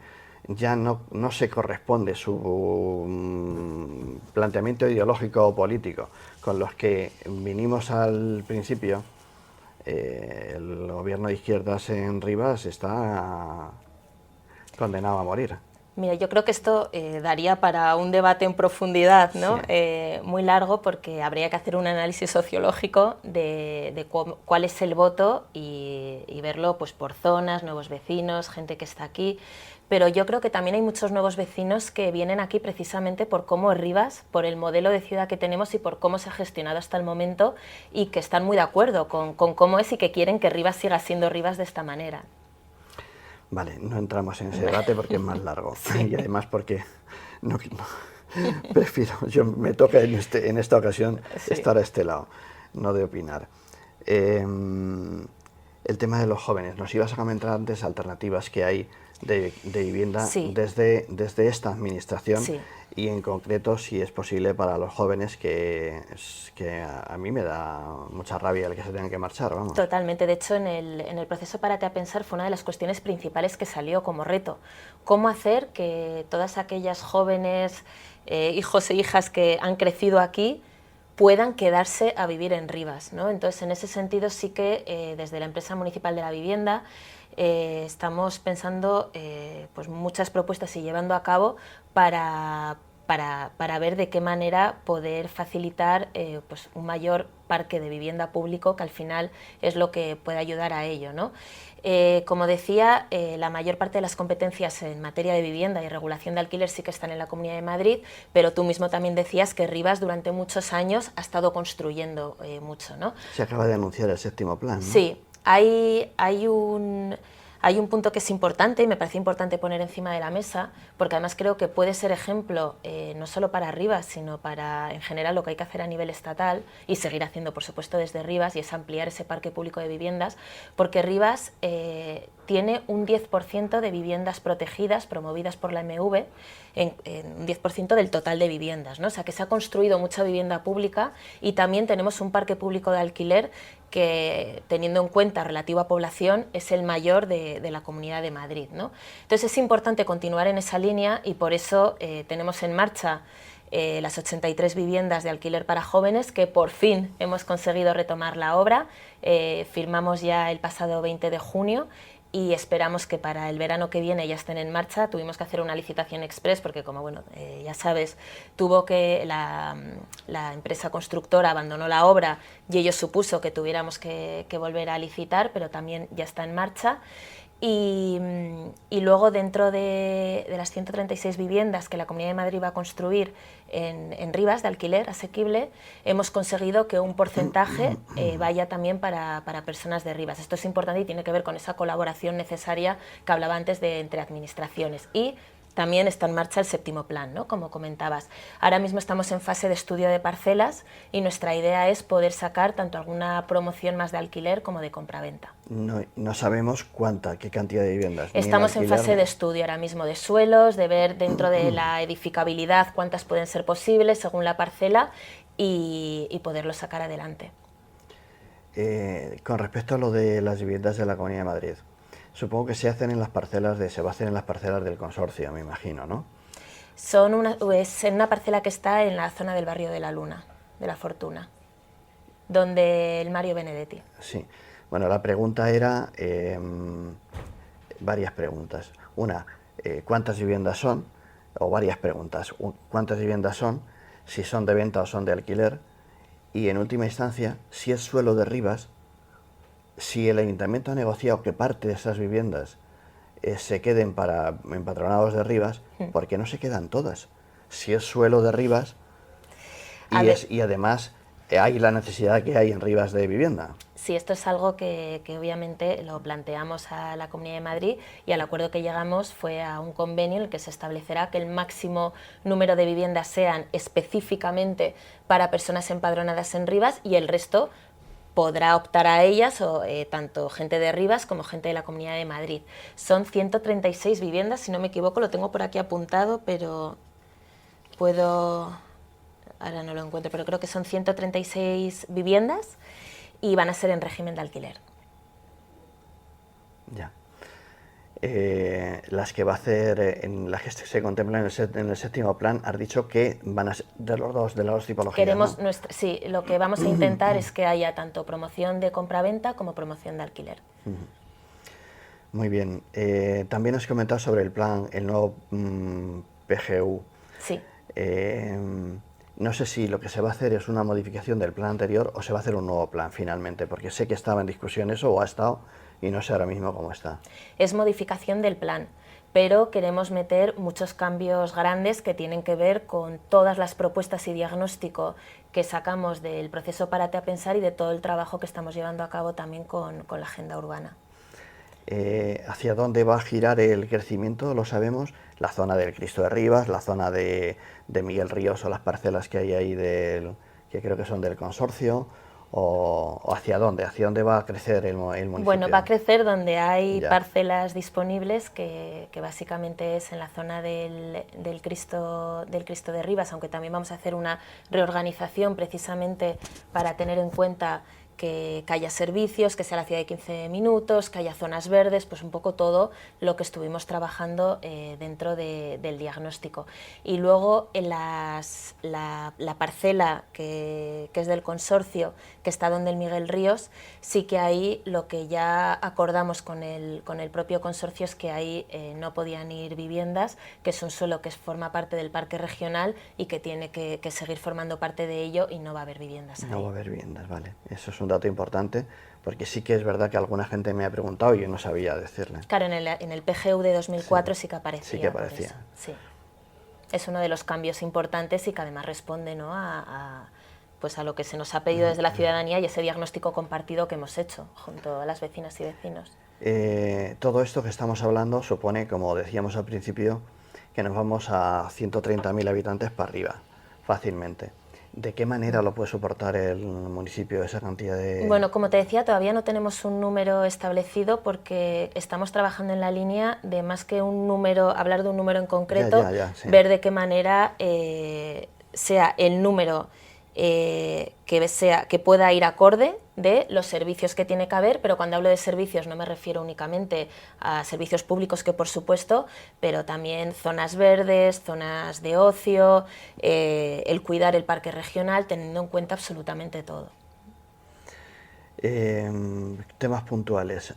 ya no se corresponde su planteamiento ideológico o político con los que vinimos al principio, el gobierno de izquierdas en Rivas está condenado a morir. Mira, yo creo que esto daría para un debate en profundidad, ¿no? Sí. Muy largo, porque habría que hacer un análisis sociológico de cuál es el voto y verlo pues por zonas, nuevos vecinos, gente que está aquí. Pero yo creo que también hay muchos nuevos vecinos que vienen aquí precisamente por cómo es Rivas, por el modelo de ciudad que tenemos y por cómo se ha gestionado hasta el momento, y que están muy de acuerdo con cómo es y que quieren que Rivas siga siendo Rivas de esta manera. Vale, no entramos en ese debate porque es más largo. Sí. Y además porque no, prefiero, me toca en esta ocasión estar a este lado, no de opinar. El tema de los jóvenes, nos ibas a comentar antes alternativas que hay de vivienda desde esta administración, y en concreto si es posible para los jóvenes, que a mí me da mucha rabia el que se tengan que marchar, vamos. Totalmente. De hecho, en el proceso Párate a Pensar fue una de las cuestiones principales que salió como reto. ¿Cómo hacer que todas aquellas jóvenes, hijos e hijas que han crecido aquí, puedan quedarse a vivir en Rivas, ¿no? Entonces, en ese sentido sí que desde la empresa municipal de la vivienda estamos pensando pues muchas propuestas y llevando a cabo para ver de qué manera poder facilitar pues un mayor parque de vivienda público, que al final es lo que puede ayudar a ello, ¿no? Como decía, la mayor parte de las competencias en materia de vivienda y regulación de alquiler sí que están en la Comunidad de Madrid, pero tú mismo también decías que Rivas durante muchos años ha estado construyendo mucho, ¿no? Se acaba de anunciar el 7º plan, ¿no? Sí, hay un punto que es importante y me parece importante poner encima de la mesa, porque además creo que puede ser ejemplo no solo para Rivas, sino para en general lo que hay que hacer a nivel estatal y seguir haciendo, por supuesto, desde Rivas, y es ampliar ese parque público de viviendas, porque Rivas tiene un 10% de viviendas protegidas promovidas por la MV, en un 10% del total de viviendas, ¿no? O sea, que se ha construido mucha vivienda pública y también tenemos un parque público de alquiler que, teniendo en cuenta relativo a población, es el mayor de la Comunidad de Madrid, ¿no? Entonces es importante continuar en esa línea y por eso tenemos en marcha las 83 viviendas de alquiler para jóvenes, que por fin hemos conseguido retomar la obra. Firmamos ya el pasado 20 de junio y esperamos que para el verano que viene ya estén en marcha. Tuvimos que hacer una licitación express porque, como bueno, ya sabes, tuvo que la empresa constructora abandonó la obra y ello supuso que tuviéramos que volver a licitar, pero también ya está en marcha. Y luego, dentro de las 136 viviendas que la Comunidad de Madrid va a construir en Rivas de alquiler asequible, hemos conseguido que un porcentaje vaya también para personas de Rivas. Esto es importante y tiene que ver con esa colaboración necesaria que hablaba antes entre administraciones. Y también está en marcha el 7º plan, ¿no? Como comentabas. Ahora mismo estamos en fase de estudio de parcelas y nuestra idea es poder sacar tanto alguna promoción más de alquiler como de compraventa. No sabemos qué cantidad de viviendas. Estamos en fase de estudio ahora mismo de suelos, de ver dentro de la edificabilidad cuántas pueden ser posibles según la parcela y poderlo sacar adelante. Con respecto a lo de las viviendas de la Comunidad de Madrid, supongo que se va a hacer en las parcelas del consorcio, me imagino, ¿no? Es en una parcela que está en la zona del barrio de la Luna, de la Fortuna, donde el Mario Benedetti. Sí. Bueno, la pregunta era, varias preguntas. Una, ¿cuántas viviendas son? O varias preguntas. ¿Cuántas viviendas son? Si son de venta o son de alquiler. Y en última instancia, si es suelo de Rivas, si el ayuntamiento ha negociado que parte de esas viviendas se queden para empadronados de Rivas, ¿por qué no se quedan todas? Si es suelo de Rivas y además hay la necesidad que hay en Rivas de vivienda. Sí, esto es algo que obviamente lo planteamos a la Comunidad de Madrid, y al acuerdo que llegamos fue a un convenio en el que se establecerá que el máximo número de viviendas sean específicamente para personas empadronadas en Rivas y el resto podrá optar a ellas, tanto gente de Rivas como gente de la Comunidad de Madrid. Son 136 viviendas, si no me equivoco, lo tengo por aquí apuntado, pero ahora no lo encuentro, pero creo que son 136 viviendas y van a ser en régimen de alquiler. Ya. Las que va a hacer, en las que se contemplan en el 7º plan, has dicho que van a ser de las dos tipologías. Queremos, ¿no? sí, lo que vamos a intentar es que haya tanto promoción de compraventa como promoción de alquiler. Muy bien. También has comentado sobre el plan, el nuevo PGU. Sí. No sé si lo que se va a hacer es una modificación del plan anterior o se va a hacer un nuevo plan finalmente, porque sé que estaba en discusión eso o ha estado y no sé ahora mismo cómo está. Es modificación del plan, pero queremos meter muchos cambios grandes que tienen que ver con todas las propuestas y diagnóstico que sacamos del proceso Párate a Pensar y de todo el trabajo que estamos llevando a cabo también con la agenda urbana. ¿Hacia dónde va a girar el crecimiento? Lo sabemos. La zona del Cristo de Rivas, la zona de Miguel Ríos o las parcelas que hay ahí que creo que son del consorcio, o ¿hacia dónde va a crecer el municipio? Bueno, va a crecer donde hay parcelas disponibles, que básicamente es en la zona del Cristo de Rivas, aunque también vamos a hacer una reorganización precisamente para tener en cuenta que haya servicios, que sea la ciudad de 15 minutos, que haya zonas verdes, pues un poco todo lo que estuvimos trabajando dentro del diagnóstico. Y luego en la parcela que es del consorcio, que está donde el Miguel Ríos, sí que ahí lo que ya acordamos con el propio consorcio es que ahí no podían ir viviendas, que es un suelo que forma parte del parque regional y que tiene que seguir formando parte de ello, y no va a haber viviendas ahí. No va a haber viviendas, vale. Eso es un dato importante, porque sí que es verdad que alguna gente me ha preguntado y yo no sabía decirle. Claro, en el PGU de 2004 sí que aparecía. Sí que aparecía. Sí. Es uno de los cambios importantes y que además responde, ¿no?, pues a lo que se nos ha pedido desde la ciudadanía y ese diagnóstico compartido que hemos hecho junto a las vecinas y vecinos. Todo esto que estamos hablando supone, como decíamos al principio, que nos vamos a 130.000 habitantes para arriba, fácilmente. ¿De qué manera lo puede soportar el municipio esa cantidad de...? Bueno, como te decía, todavía no tenemos un número establecido porque estamos trabajando en la línea de, más que un número, hablar de un número en concreto, Sí. ver de qué manera sea el número que pueda ir acorde de los servicios que tiene que haber, pero cuando hablo de servicios no me refiero únicamente a servicios públicos, que por supuesto, pero también zonas verdes, zonas de ocio, el cuidar el parque regional, teniendo en cuenta absolutamente todo. Temas puntuales.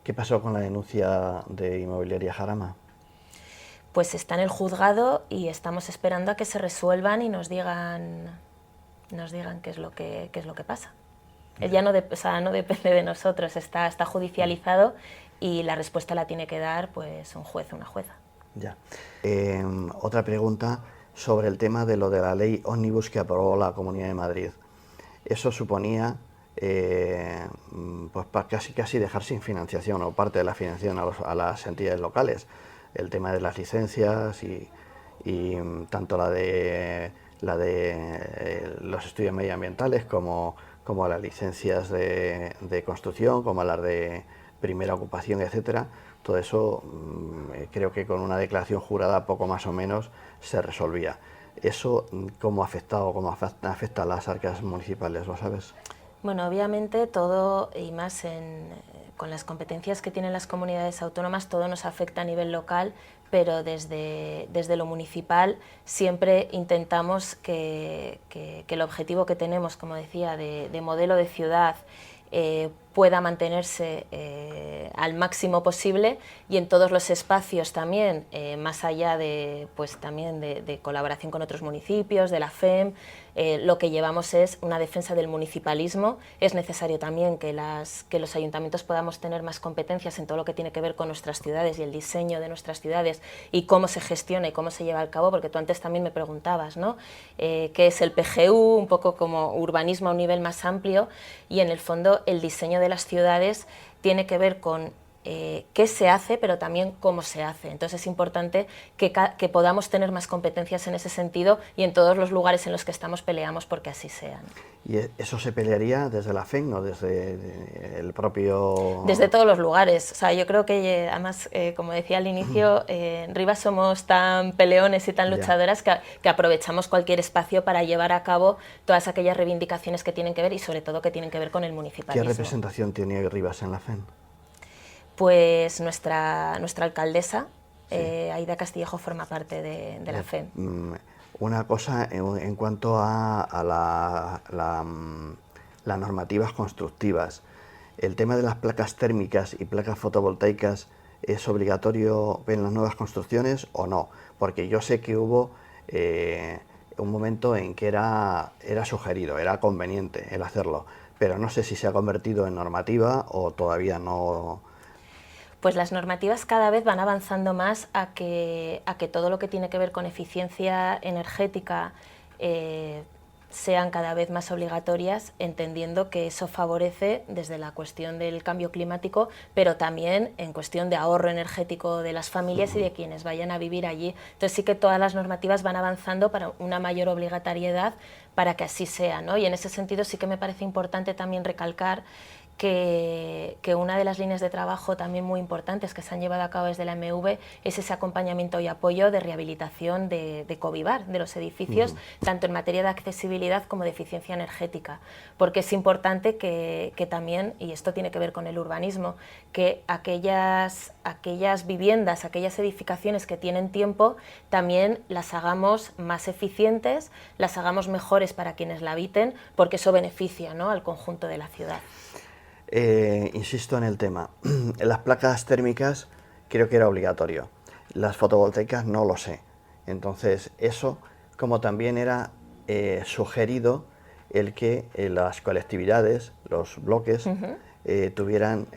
¿Qué pasó con la denuncia de Inmobiliaria Jarama? Pues está en el juzgado y estamos esperando a que se resuelvan y nos digan qué es lo que pasa. Ya no depende de nosotros, está judicializado y la respuesta la tiene que dar pues un juez o una jueza. Ya. Otra pregunta sobre el tema de lo de la ley Ómnibus que aprobó la Comunidad de Madrid. Eso suponía pues casi dejar sin financiación o parte de la financiación a las entidades locales. El tema de las licencias y tanto la de los estudios medioambientales como las licencias de construcción, como las de primera ocupación, etcétera. Todo eso creo que con una declaración jurada poco más o menos se resolvía. ¿Eso cómo ha afectado, afecta a las arcas municipales, lo sabes? Bueno, obviamente todo, y más con las competencias que tienen las comunidades autónomas, todo nos afecta a nivel local, pero desde lo municipal siempre intentamos que el objetivo que tenemos, como decía, de modelo de ciudad, pueda mantenerse al máximo posible, y en todos los espacios también, más allá de colaboración con otros municipios, de la FEM, lo que llevamos es una defensa del municipalismo. Es necesario también que los ayuntamientos podamos tener más competencias en todo lo que tiene que ver con nuestras ciudades y el diseño de nuestras ciudades y cómo se gestiona y cómo se lleva a cabo, porque tú antes también me preguntabas, ¿no?, qué es el PGU, un poco como urbanismo a un nivel más amplio, y en el fondo el diseño de las ciudades tiene que ver con qué se hace, pero también cómo se hace. Entonces es importante que podamos tener más competencias en ese sentido, y en todos los lugares en los que estamos peleamos porque así sean. ¿Y eso se pelearía desde la FEM o desde el propio...? Desde todos los lugares. O sea, yo creo que, además, como decía al inicio, en Rivas somos tan peleones y tan luchadoras que aprovechamos cualquier espacio para llevar a cabo todas aquellas reivindicaciones que tienen que ver, y sobre todo que tienen que ver con el municipalismo. ¿Qué representación tiene Rivas en la FEM? Pues nuestra alcaldesa, Aida Castillejo, forma parte de la FEM. Una cosa en cuanto a las normativas constructivas. ¿El tema de las placas térmicas y placas fotovoltaicas es obligatorio en las nuevas construcciones o no? Porque yo sé que hubo un momento en que era sugerido, era conveniente el hacerlo, pero no sé si se ha convertido en normativa o todavía no... Pues las normativas cada vez van avanzando más a que todo lo que tiene que ver con eficiencia energética sean cada vez más obligatorias, entendiendo que eso favorece desde la cuestión del cambio climático, pero también en cuestión de ahorro energético de las familias y de quienes vayan a vivir allí. Entonces sí que todas las normativas van avanzando para una mayor obligatoriedad para que así sea, ¿no? Y en ese sentido sí que me parece importante también recalcar que una de las líneas de trabajo también muy importantes que se han llevado a cabo desde la MV es ese acompañamiento y apoyo de rehabilitación de Covivar, de los edificios, tanto en materia de accesibilidad como de eficiencia energética, porque es importante que también, y esto tiene que ver con el urbanismo, que aquellas viviendas, aquellas edificaciones que tienen tiempo, también las hagamos más eficientes, las hagamos mejores para quienes la habiten, porque eso beneficia, ¿no?, al conjunto de la ciudad. Insisto en el tema, las placas térmicas creo que era obligatorio, las fotovoltaicas no lo sé, entonces eso, como también era sugerido el que las colectividades, los bloques, tuvieran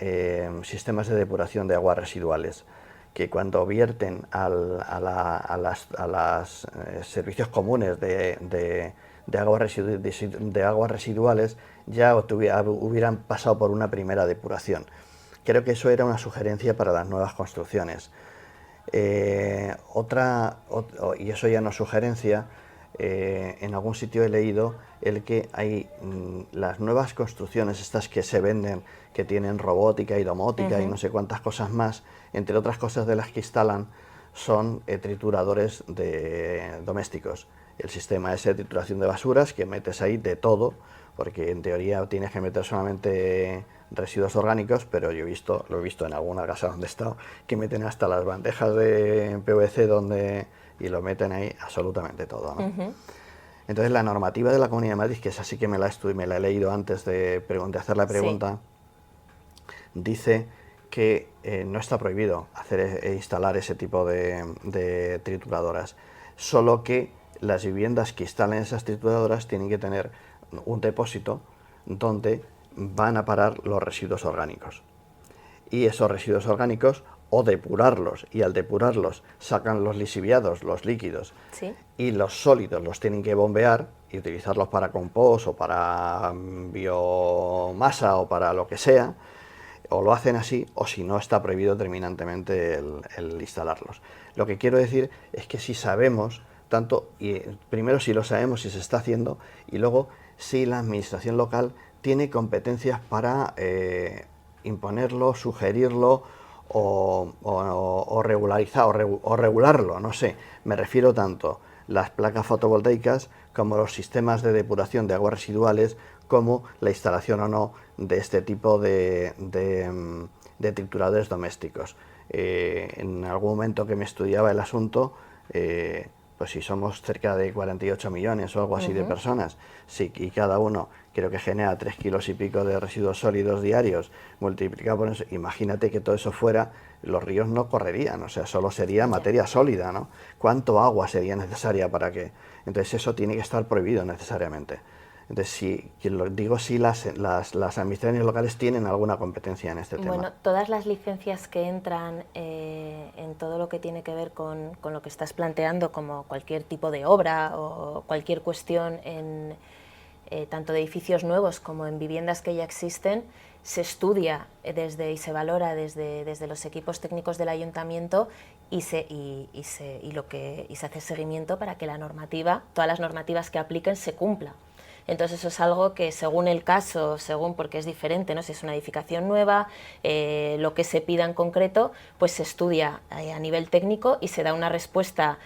sistemas de depuración de aguas residuales, que cuando vierten a los servicios comunes de aguas residuales ya hubieran pasado por una primera depuración. Creo que eso era una sugerencia para las nuevas construcciones. Y eso ya no es sugerencia, en algún sitio he leído el que hay las nuevas construcciones, estas que se venden, que tienen robótica y domótica y no sé cuántas cosas más, entre otras cosas de las que instalan, son trituradores domésticos. El sistema es de trituración de basuras, que metes ahí de todo, porque en teoría tienes que meter solamente residuos orgánicos, pero yo lo he visto en alguna casa donde he estado, que meten hasta las bandejas de PVC y lo meten ahí absolutamente todo, ¿no? Entonces la normativa de la Comunidad de Madrid, que es así que me la he leído antes de hacer la pregunta, dice que no está prohibido instalar ese tipo de trituradoras, solo que las viviendas que instalen esas trituradoras tienen que tener un depósito donde van a parar los residuos orgánicos. Y esos residuos orgánicos, o depurarlos, y al depurarlos sacan los lisiviados, los líquidos, y los sólidos los tienen que bombear y utilizarlos para compost o para biomasa o para lo que sea, o lo hacen así, o si no está prohibido terminantemente el instalarlos. Lo que quiero decir es que si sabemos primero si lo sabemos, si se está haciendo, y luego si la administración local tiene competencias para imponerlo, sugerirlo o regularizar o regularlo, no sé. Me refiero tanto las placas fotovoltaicas como los sistemas de depuración de aguas residuales, como la instalación o no de este tipo de trituradores domésticos. En algún momento que me estudiaba el asunto, pues si somos cerca de 48 millones o algo así de personas, y cada uno creo que genera 3 kilos y pico de residuos sólidos diarios, multiplicado por eso, imagínate que todo eso fuera, los ríos no correrían, o sea, solo sería materia sólida, ¿no? ¿Cuánto agua sería necesaria para que? Entonces eso tiene que estar prohibido necesariamente. Entonces, si las administraciones locales tienen alguna competencia en este tema. Bueno, todas las licencias que entran en todo lo que tiene que ver con lo que estás planteando, como cualquier tipo de obra o cualquier cuestión tanto de edificios nuevos como en viviendas que ya existen, se estudia y se valora desde los equipos técnicos del ayuntamiento y se hace seguimiento para que todas las normativas que apliquen se cumplan. Entonces eso es algo que según el caso, porque es diferente, ¿no? Si es una edificación nueva, lo que se pida en concreto, pues se estudia a nivel técnico y se da una respuesta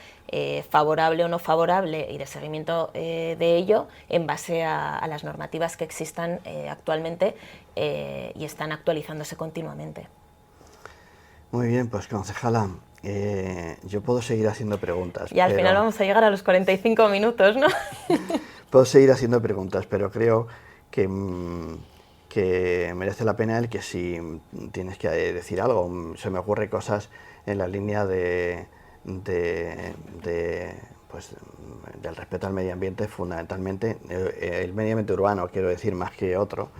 favorable o no favorable y de seguimiento de ello en base a las normativas que existan actualmente y están actualizándose continuamente. Muy bien, pues concejala, yo puedo seguir haciendo preguntas. Y al final vamos a llegar a los 45 minutos, ¿no? Puedo seguir haciendo preguntas, pero creo que merece la pena el que si tienes que decir algo. Se me ocurre cosas en la línea del respeto al medio ambiente, fundamentalmente el medio ambiente urbano, quiero decir, más que otro.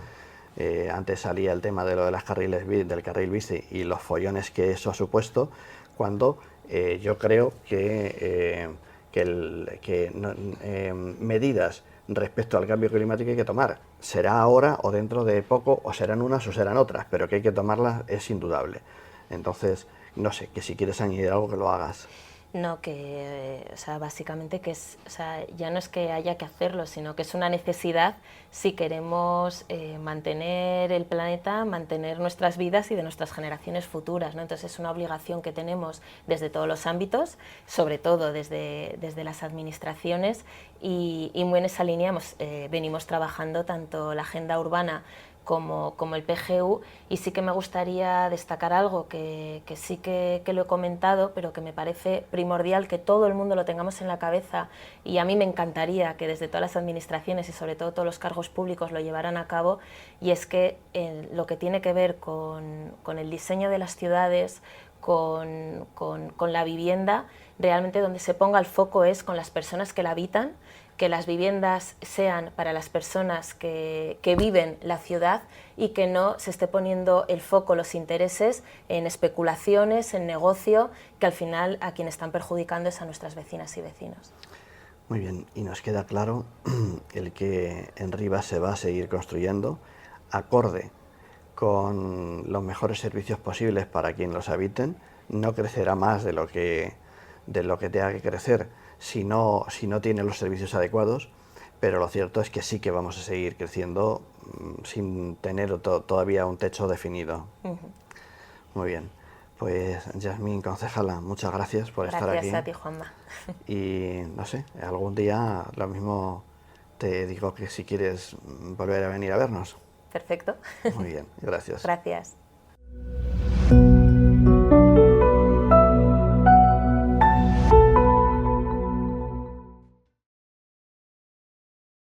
Antes salía el tema de lo de del carril bici y los follones que eso ha supuesto, cuando yo creo que medidas respecto al cambio climático hay que tomar. Será ahora o dentro de poco, o serán unas o serán otras, pero que hay que tomarlas es indudable. Entonces, no sé, que si quieres añadir algo que lo hagas. No, que, o sea, básicamente que es, o sea, ya no es que haya que hacerlo, sino que es una necesidad si queremos mantener el planeta, mantener nuestras vidas y de nuestras generaciones futuras, ¿no? Entonces es una obligación que tenemos desde todos los ámbitos, sobre todo desde las administraciones, y muy en esa línea venimos trabajando tanto la agenda urbana como el PGU, y sí que me gustaría destacar algo que sí que lo he comentado, pero que me parece primordial que todo el mundo lo tengamos en la cabeza, y a mí me encantaría que desde todas las administraciones y sobre todo todos los cargos públicos lo llevaran a cabo, y es que lo que tiene que ver con el diseño de las ciudades, con la vivienda, realmente donde se ponga el foco es con las personas que la habitan, que las viviendas sean para las personas que viven la ciudad y que no se esté poniendo el foco, los intereses en especulaciones, en negocio, que al final a quien están perjudicando es a nuestras vecinas y vecinos. Muy bien, y nos queda claro el que en Rivas se va a seguir construyendo acorde con los mejores servicios posibles para quien los habiten. No crecerá más de lo que tenga que crecer si no tiene los servicios adecuados, pero lo cierto es que sí que vamos a seguir creciendo sin tener todavía un techo definido. Muy bien, pues Yasmín, concejala, muchas gracias por estar aquí. Gracias a ti, Juanma. Y no sé, algún día lo mismo te digo que si quieres volver a venir a vernos. Perfecto. Muy bien, gracias. Gracias.